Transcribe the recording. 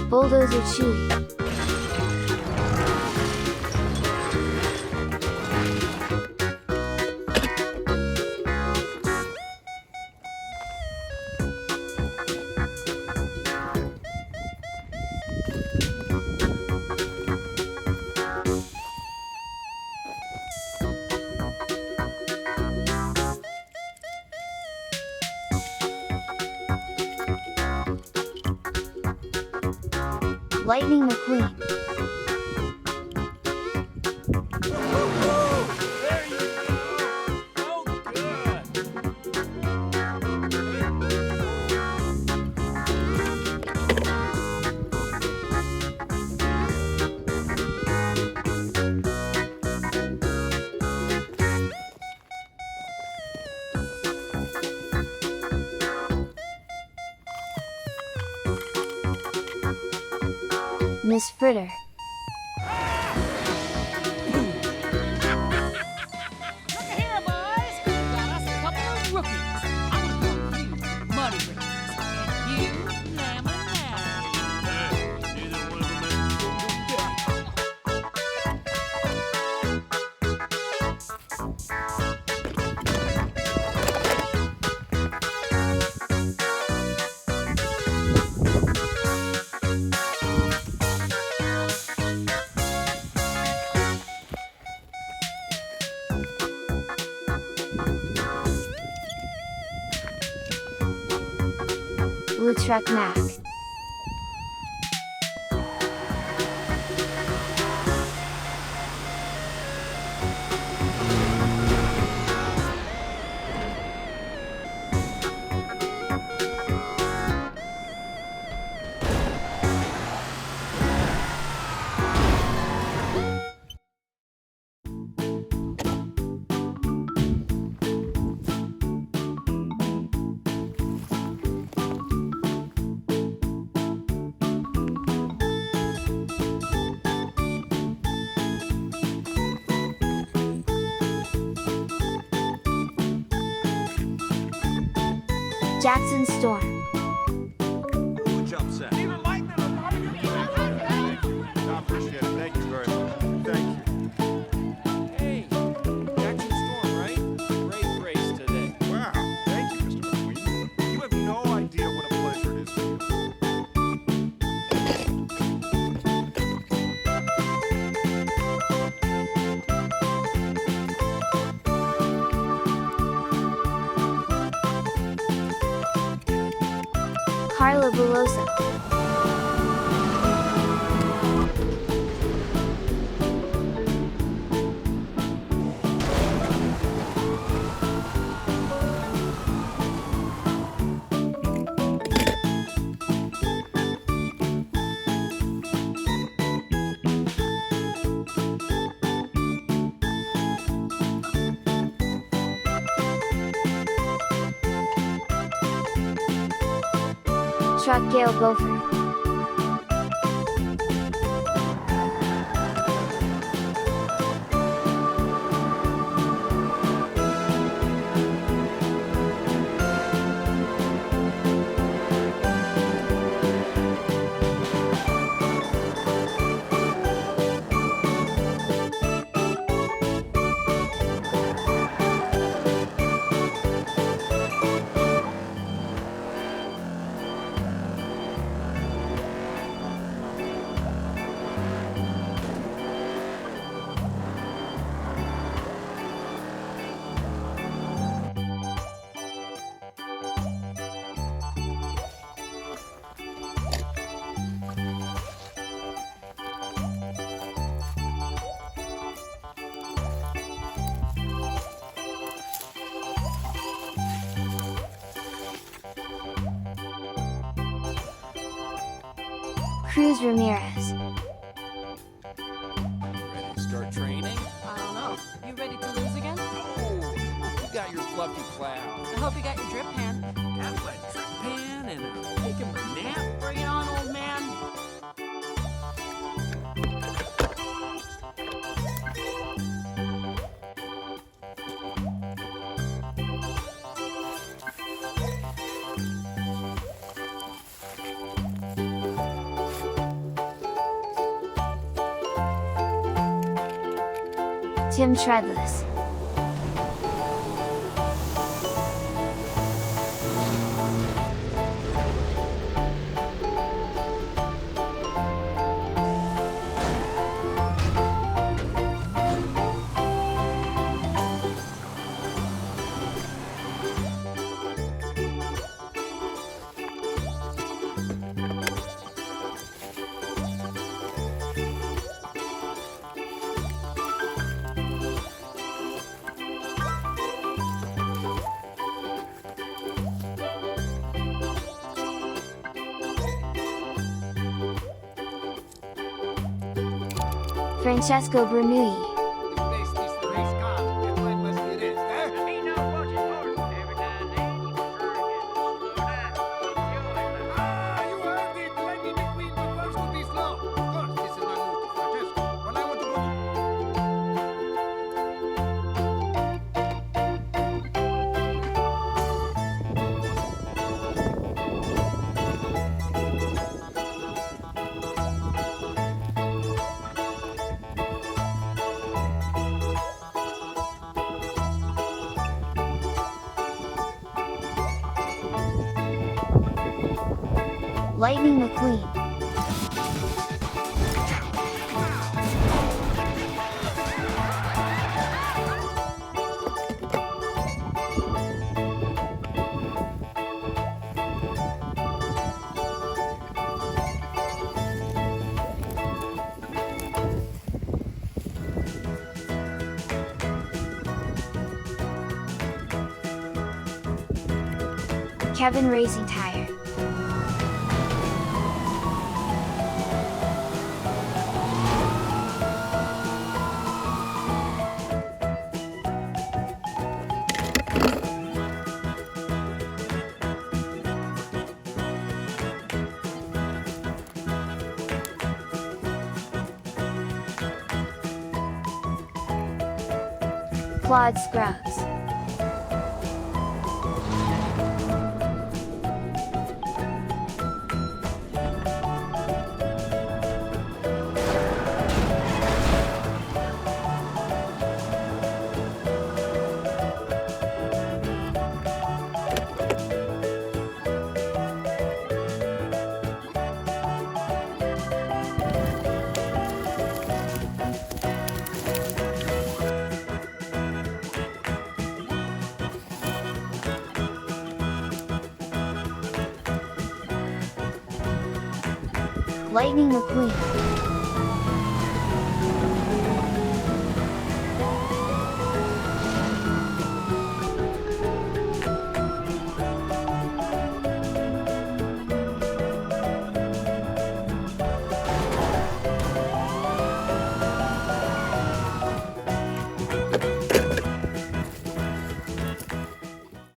Bulldozer Chuy. Lightning McQueen. Miss Fritter. Blue Truck Mack. Jackson Storm. Good jump set. I appreciate it. Thank you very much. Thank you. Hey, Jackson Storm, right? Great race today. Wow. Thank you, Mr. McQueen. You have no idea what a pleasure it is for you. Carla Veloso. Truck Gale Beaufort. Cruz Ramirez. Ready to start training? I don't know. You ready to lose again? Oh, you got your fluffy cloud. I hope you got your drip pan. Got my drip pan and I'm taking my nap. Bring it on, old man. Tim Treadless. Francesco Bernoulli. Lightning McQueen. Kevin Racingtire. Claude Scruggs. Lightning McQueen.